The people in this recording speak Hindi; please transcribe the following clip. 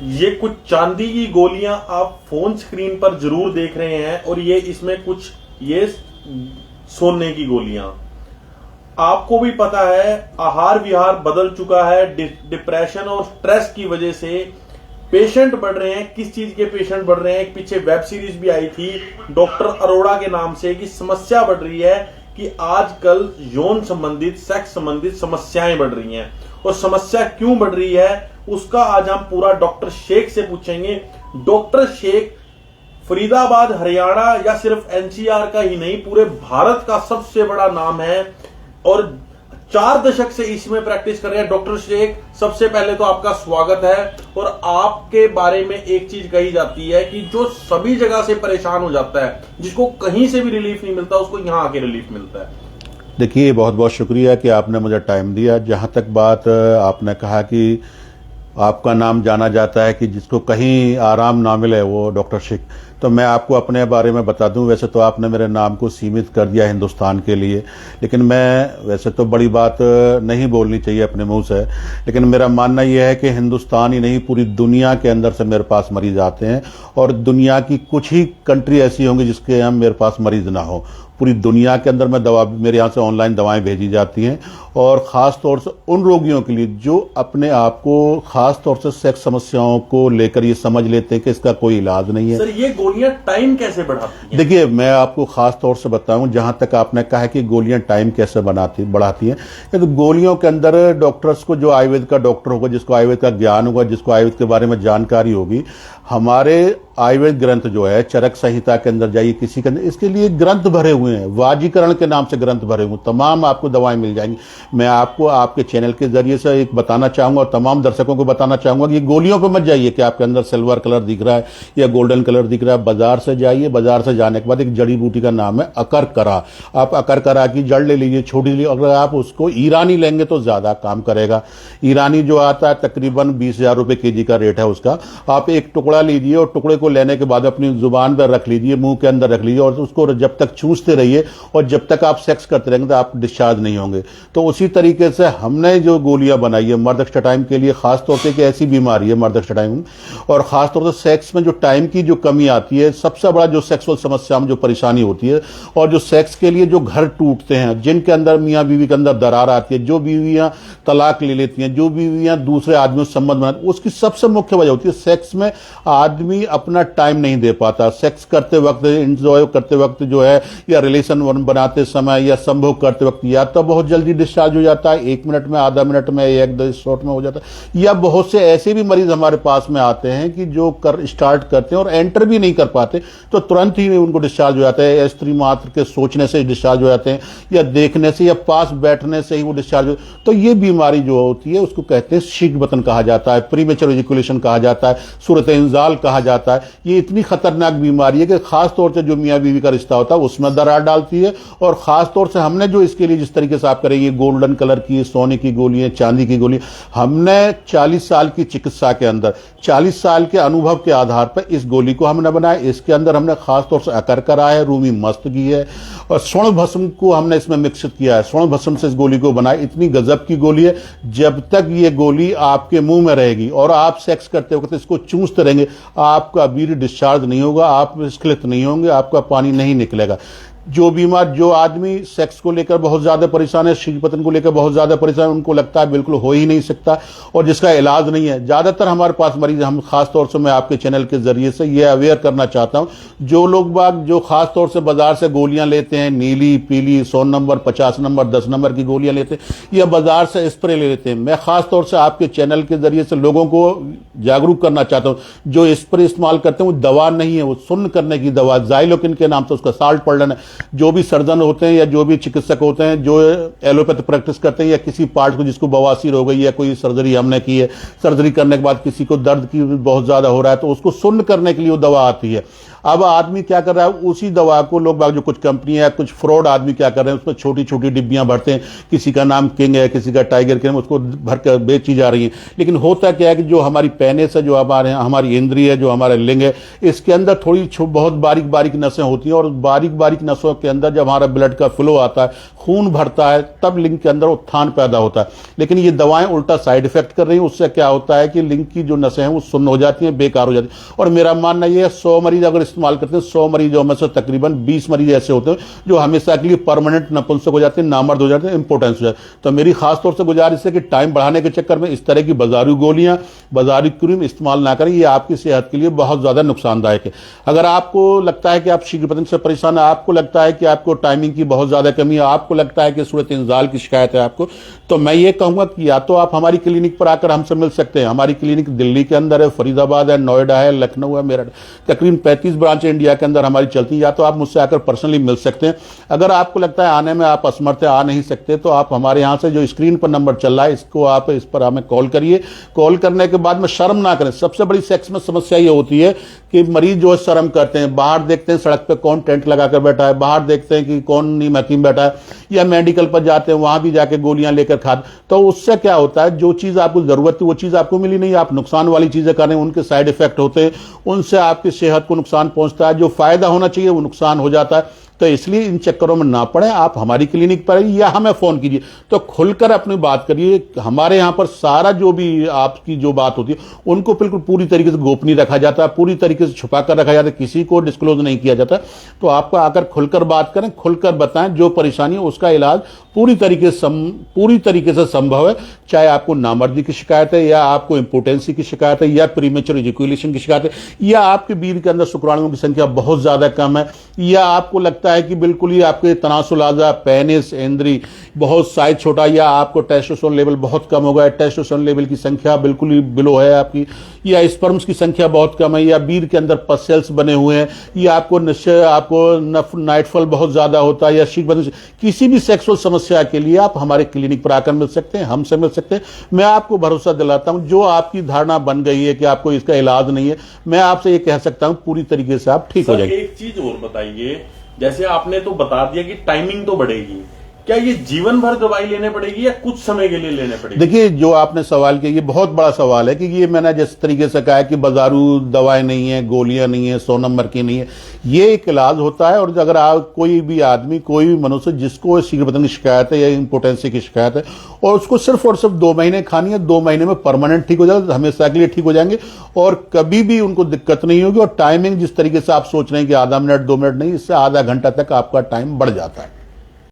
ये कुछ चांदी की गोलियां आप फोन स्क्रीन पर जरूर देख रहे हैं और ये इसमें कुछ ये सोने की गोलियां। आपको भी पता है आहार विहार बदल चुका है, डिप्रेशन और स्ट्रेस की वजह से पेशेंट बढ़ रहे हैं। किस चीज के पेशेंट बढ़ रहे हैं? एक पीछे वेब सीरीज भी आई थी डॉक्टर अरोड़ा के नाम से कि समस्या बढ़ रही है कि आजकल यौन संबंधित सेक्स संबंधित समस्याएं बढ़ रही हैं। और समस्या क्यों बढ़ रही है उसका आज हम पूरा डॉक्टर शेख से पूछेंगे। डॉक्टर शेख फरीदाबाद हरियाणा या सिर्फ एनसीआर का ही नहीं पूरे भारत का सबसे बड़ा नाम है और 4 दशक से इसमें प्रैक्टिस कर रहे हैं। डॉक्टर शेख, सबसे पहले तो आपका स्वागत है। और आपके बारे में एक चीज कही जाती है कि जो सभी जगह से परेशान हो जाता है, जिसको कहीं से भी रिलीफ नहीं मिलता, उसको यहां आके रिलीफ मिलता है। देखिए, बहुत बहुत शुक्रिया कि आपने मुझे टाइम दिया। जहां तक बात आपने कहा कि आपका नाम जाना जाता है कि जिसको कहीं आराम ना मिले वो डॉक्टर शेख, तो मैं आपको अपने बारे में बता दूं। वैसे तो आपने मेरे नाम को सीमित कर दिया हिंदुस्तान के लिए, लेकिन मैं वैसे तो बड़ी बात नहीं बोलनी चाहिए अपने मुंह से, लेकिन मेरा मानना यह है कि हिंदुस्तान ही नहीं पूरी दुनिया के अंदर से मेरे पास मरीज आते हैं और दुनिया की कुछ ही कंट्री ऐसी होंगी जिसके यहाँ मेरे पास मरीज ना हो। पूरी दुनिया के अंदर मैं दवा, मेरे यहाँ से ऑनलाइन दवाएं भेजी जाती हैं और ख़ास तौर से उन रोगियों के लिए जो अपने आप को ख़ास तौर से सेक्स समस्याओं को लेकर ये समझ लेते हैं कि इसका कोई इलाज नहीं है। सर, ये गोलियां टाइम कैसे बढ़ाती हैं? देखिए, मैं आपको ख़ास तौर से बताऊं, जहां तक आपने कहा कि गोलियां टाइम कैसे बढ़ाती हैं, तो गोलियों के अंदर डॉक्टर्स को, जो आयुर्वेद का डॉक्टर होगा, जिसको आयुर्वेद का ज्ञान होगा, जिसको आयुर्वेद के बारे में जानकारी होगी, हमारे आयुर्वेद ग्रंथ जो है चरक संहिता के अंदर जाइए, किसी के अंदर इसके लिए ग्रंथ भरे हुए हैं, वाजीकरण के नाम से ग्रंथ भरे हुए, तमाम आपको दवाएं मिल जाएंगी। मैं आपको आपके चैनल के जरिए से एक बताना चाहूंगा और तमाम दर्शकों को बताना चाहूंगा कि ये गोलियों पे मत जाइए कि आपके अंदर सिल्वर कलर दिख रहा है या गोल्डन कलर दिख रहा है। बाजार से जाइए, बाजार से जाने के बाद एक जड़ी बूटी का नाम है अकरकरा। आप अकरकरा की जड़ ले लीजिए, छोटी लीजिए। अगर आप उसको ईरानी लेंगे तो ज्यादा काम करेगा। ईरानी जो आता है तकरीबन 20,000 रुपए केजी का रेट है उसका। आप एक टुकड़ा लीजिए और टुकड़े को लेने के बाद अपनी जुबान पर रख लीजिए, मुंह के अंदर रख लीजिए और उसको जब तक चूसते रहिए और जब तक आप सेक्स करते रहेंगे तो आप डिस्चार्ज नहीं होंगे। तो उसी तरीके से हमने जो गोलियां बनाई है मर्दक्ष टाइम के लिए, खासतौर से एक ऐसी बीमारी है मर्दक्ष टाइम, और खासतौर से सेक्स में जो टाइम की जो कमी आती है, सबसे बड़ा जो सेक्सुअल समस्या में जो परेशानी होती है, और जो सेक्स के लिए जो घर टूटते हैं, जिनके अंदर मियाँ बीवी के अंदर दरार आती है, जो बीवियां तलाक ले लेती हैं, जो बीवियां दूसरे आदमियों से संबंध बनाती, उसकी सबसे मुख्य वजह होती है सेक्स में आदमी अपना टाइम नहीं दे पाता। सेक्स करते वक्त, इंजॉय करते वक्त जो है, या रिलेशन बनाते समय या संभोग करते वक्त, या तो बहुत जल्दी डिस्चार्ज हो जाता है, 1 मिनट में, आधा मिनट में, 1-2 शॉट में हो जाता है। या बहुत से ऐसे भी मरीज हमारे पास में आते हैं कि जो स्टार्ट करते हैं और एंटर भी नहीं कर पाते तो तुरंत ही उनको डिस्चार्ज हो जाता है। स्त्री मात्र के सोचने से डिस्चार्ज हो जाते हैं या देखने से या पास बैठने से ही वो डिस्चार्ज हो। तो ये बीमारी जो होती है उसको कहते हैं शीघ्र पतन कहा जाता है, प्रीमेच्योर इजैकुलेशन कहा जाता है, सूरत इंजाल कहा जाता है। ये इतनी खतरनाक बीमारी है कि खास तौर से जो मियाँ बीवी का रिश्ता होता है उसमें दरार डालती है। और खास तौर से हमने जो इसके लिए जिस तरीके से आप करेंगे, गोल्डन कलर की, सोने की गोलियां, चांदी की गोली, हमने 40 साल की चिकित्सा के अंदर, 40 साल के अनुभव के आधार पर इस गोली को हमने बनाया। इसके अंदर हमने खास तौर से अकरकरा है, रूमी मस्त की है और स्वर्ण भस्म को हमने इसमें मिक्स किया है। स्वर्ण भस्म से इस गोली को बनाया। इतनी गजब की गोली है, जब तक ये गोली आपके मुंह में रहेगी और आप सेक्स करते वक्त इसको चूसते रहेंगे, आपका वीर्य डिस्चार्ज नहीं होगा, आप स्खलित नहीं होंगे, आपका पानी नहीं निकलेगा। जो बीमार, जो आदमी सेक्स को लेकर बहुत ज्यादा परेशान है, शीघ्र पतन को लेकर बहुत ज्यादा परेशान है, उनको लगता है बिल्कुल हो ही नहीं सकता और जिसका इलाज नहीं है, ज्यादातर हमारे पास मरीज, हम खास तौर से मैं आपके चैनल के जरिए से ये अवेयर करना चाहता हूं, जो लोग बाग जो खास तौर से बाजार से गोलियां लेते हैं, नीली, पीली, 100 नंबर, 50 नंबर, 10 नंबर की गोलियां लेते हैं या बाजार से स्प्रे ले लेते हैं, मैं खास तौर से आपके चैनल के जरिए से लोगों को जागरूक करना चाहता हूं। जो स्प्रे इस्तेमाल करते हैं वो दवा नहीं है, वो सुन्न करने की दवा, जाइलोकिन के नाम से उसका साल्ट पड़ लेना। जो भी सर्जन होते हैं या जो भी चिकित्सक होते हैं जो एलोपैथ प्रैक्टिस करते हैं या किसी पार्ट को, जिसको बवासीर हो गई या कोई सर्जरी हमने की है, सर्जरी करने के बाद किसी को दर्द की बहुत ज्यादा हो रहा है तो उसको सुन्न करने के लिए वो दवा आती है। अब आदमी क्या कर रहा है, उसी दवा को लोग बाग जो कुछ कंपनियां, कुछ फ्रॉड आदमी क्या कर रहे हैं, उसमें छोटी छोटी डिब्बियां भरते हैं, किसी का नाम किंग है, किसी का टाइगर किंग, उसको भर कर बेची जा रही है। लेकिन होता क्या है कि जो हमारी पेनिस है, जो हमारी इंद्रिय है, जो हमारा लिंग है, इसके अंदर थोड़ी बहुत बारीक बारीक नसें होती हैं, और बारीक बारीक नसों के अंदर जब हमारा ब्लड का फ्लो आता है, खून भरता है, तब लिंग के अंदर उत्थान पैदा होता है। लेकिन ये दवाएं उल्टा साइड इफेक्ट कर रही हैं। उससे क्या होता है कि लिंग की जो नसें हैं वो सुन्न हो जाती हैं, बेकार हो जाती हैं। और मेरा मानना यह है, 100 मरीज अगर इस्तेमाल करते हैं, 100 मरीजों में से तकरीबन 20 मरीज ऐसे होते हैं जो हमेशा के लिए परमानेंट नपुंसक हो जाते हैं, नामर्द हो जाते हैं, इंपोर्टेंस हो जाते हैं। तो मेरी खासतौर से गुजारिश है कि टाइम बढ़ाने के चक्कर में इस तरह की बाजारू गोलियां, बाजारू क्रीम इस्तेमाल ना करें। ये आपकी सेहत के लिए बहुत ज्यादा नुकसानदायक है। अगर आपको लगता है कि आप शीघ्र पतन से परेशान है, आपको लगता है कि आपको टाइमिंग की बहुत ज्यादा कमी है, आपको लगता है कि सूरत इंजाल की शिकायत है आपको, तो मैं ये कहूंगा कि या तो आप हमारी क्लिनिक पर आकर हमसे मिल सकते हैं। हमारी क्लिनिक दिल्ली के अंदर है, फरीदाबाद है, नोएडा है, लखनऊ है, मेरठ, तकरीबन 35 ब्रांच इंडिया के अंदर हमारी चलती है। या तो आप मुझसे आकर पर्सनली मिल सकते हैं। अगर आपको लगता है आने में आप असमर्थ है, आ नहीं सकते, तो आप हमारे यहाँ से जो स्क्रीन पर नंबर चल रहा है, इसको आप इस पर हमें कॉल करिए। कॉल करने के बाद में शर्म ना करें। सबसे बड़ी सेक्स में समस्या ये होती है कि मरीज जो है शर्म करते हैं। बाहर देखते हैं सड़क पे कौन टेंट लगाकर बैठा है, बाहर देखते हैं कि कौन नीम हकीम बैठा है, या मेडिकल पर जाते हैं, वहां भी जाके गोलियां लेकर खाते। तो उससे क्या होता है, जो चीज आपको जरूरत थी वो चीज आपको मिली नहीं, आप नुकसान वाली चीजें कर रहे हैं, उनके साइड इफेक्ट होते हैं, उनसे आपकी सेहत को नुकसान पहुंचता है। जो फायदा होना चाहिए वो नुकसान हो जाता है। तो इसलिए इन चक्करों में ना पड़े, आप हमारी क्लिनिक पर आइए या हमें फोन कीजिए, तो खुलकर अपनी बात करिए। हमारे यहां पर सारा जो भी आपकी जो बात होती है उनको बिल्कुल पूरी तरीके से गोपनीय रखा जाता है, पूरी तरीके से छुपा कर रखा जाता है, किसी को डिस्क्लोज नहीं किया जाता। तो आपको आकर खुलकर बात करें, खुलकर बताएं, जो परेशानी है उसका इलाज पूरी तरीके से संभव है। चाहे आपको नामर्दी की शिकायत है, या आपको इंपोर्टेंसी की शिकायत है, या प्रीमेच्योर इजैकुलेशन की शिकायत है, या आपके वीर्य के अंदर शुक्राणुओं की संख्या बहुत ज्यादा कम है, या आपको लगता है कि बिल्कुल ही आपके तनासुल आजा, पेनिस, इंद्री बहुत साइज छोटा, या आपको टेस्टोस्टेरोन लेवल बहुत कम हो गया, टेस्टोस्टेरोन लेवल की संख्या बिल्कुल ही बिलो है आपकी, या स्पर्म्स की संख्या बहुत कम है, या वीर्य के अंदर पस सेल्स बने हुए हैं, या आपको नाइटफॉल बहुत ज्यादा होता है, या शीघ्र किसी भी सेक्सुअल समस्या के लिए आप हमारे क्लिनिक पर आकर मिल सकते हैं, हमसे मिल सकते हैं। मैं आपको भरोसा दिलाता हूं, जो आपकी धारणा बन गई है कि आपको इसका इलाज नहीं है, मैं आपसे ये कह सकता हूं पूरी तरीके से आप ठीक हो जाएंगे। एक चीज और बताइए, जैसे आपने तो बता दिया कि टाइमिंग तो बढ़ेगी, क्या ये जीवन भर दवाई लेने पड़ेगी या कुछ समय के लिए लेने पड़ेगी? देखिए, जो आपने सवाल किया ये बहुत बड़ा सवाल है कि ये मैंने जिस तरीके से कहा है कि बाजारू दवाएं नहीं है, गोलियां नहीं है, 100 नंबर की नहीं है, ये एक इलाज होता है। और अगर आप कोई भी आदमी, कोई भी मनुष्य जिसको शीघ्रपतन की शिकायत है या इंपोर्टेंसी की शिकायत है, और उसको सिर्फ और सिर्फ 2 महीने खानी है, 2 महीने में परमानेंट ठीक हो जाएगा, हमेशा के लिए ठीक हो जाएंगे, और कभी भी उनको दिक्कत नहीं होगी। और टाइमिंग जिस तरीके से आप सोच रहे हैं कि आधा मिनट 2 मिनट नहीं, इससे आधा घंटा तक आपका टाइम बढ़ जाता है।